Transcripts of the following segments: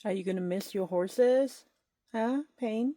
Are you gonna miss your horses? Huh, Pain?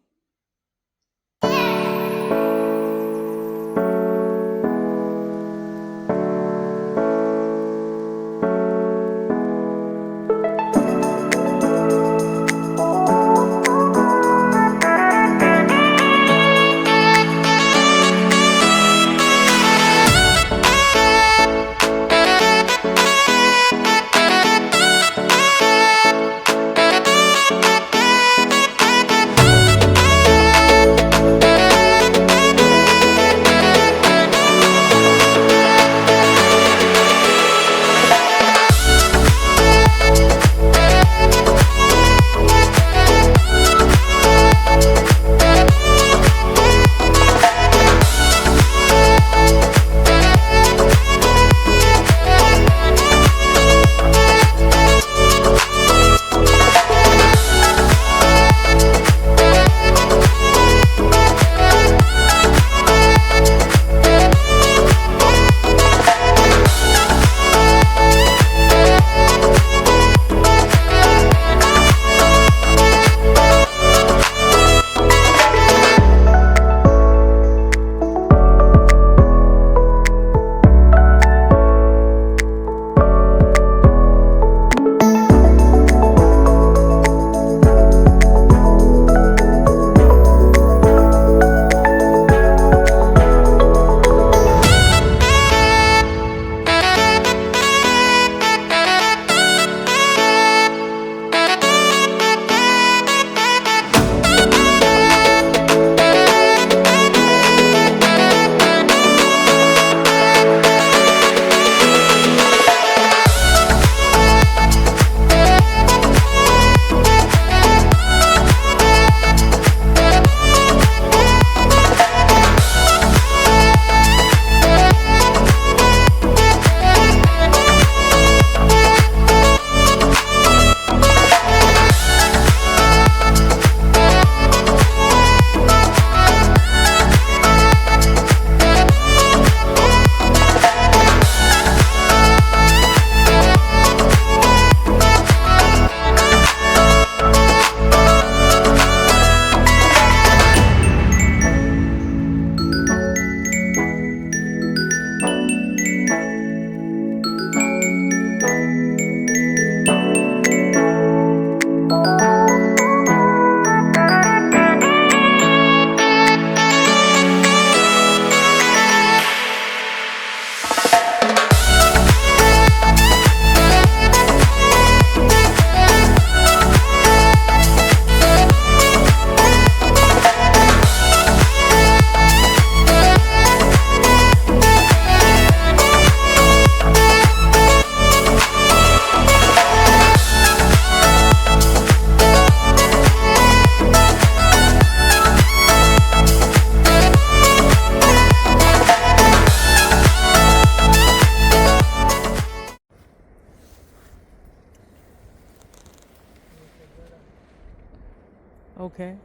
Okay.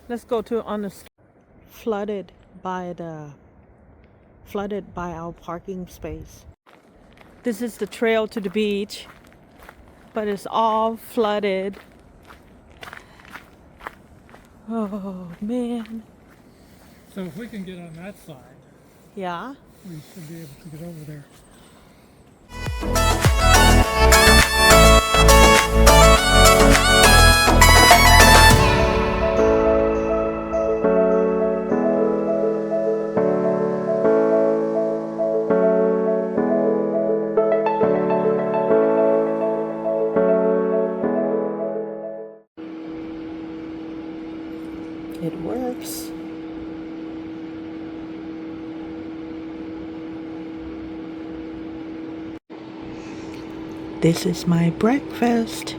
Let's go to on the flooded by our parking space. This is the trail to the beach, but it's all flooded. Oh man. So if we can get on that side, Yeah. we should be able to get over there. It works. This is my breakfast.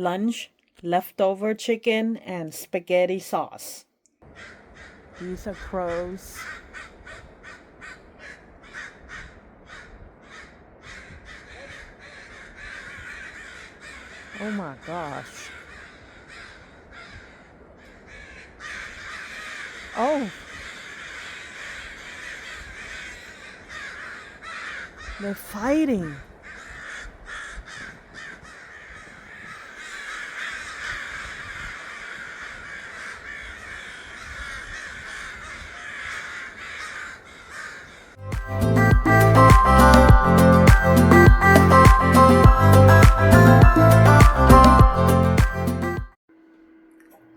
lunch, leftover chicken, and spaghetti sauce. These are crows. Oh my gosh. Oh. They're fighting.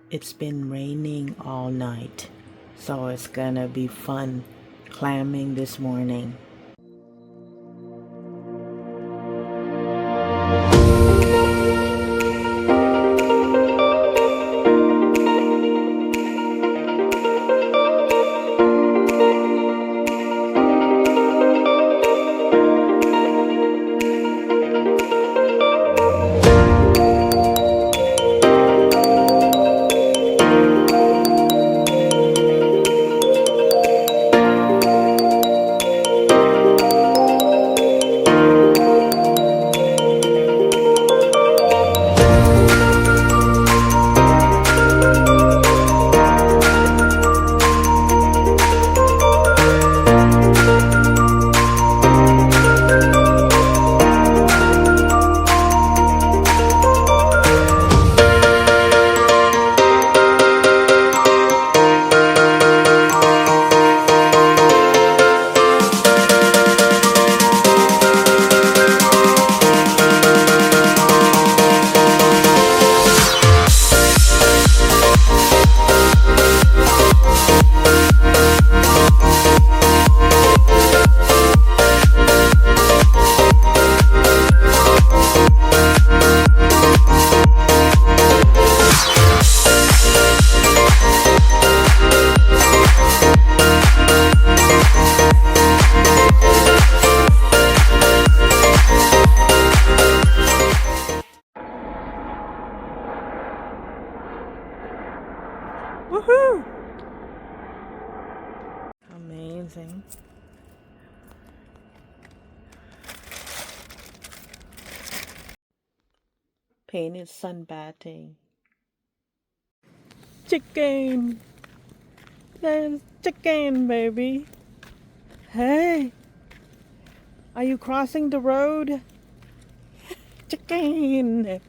It's been raining all night, so it's gonna be fun clamming this morning. Woohoo! Amazing. Painted sunbathing. Chicken! There's chicken, baby. Hey! Are you crossing the road? Chicken!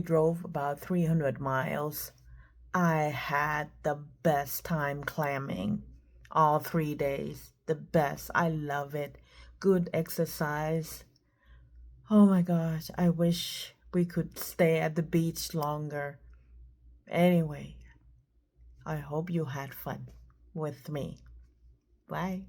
drove about 300 miles. I had the best time clamming all 3 days. The best. I love it. Good exercise. Oh my gosh, I wish we could stay at the beach longer. Anyway, I hope you had fun with me. Bye.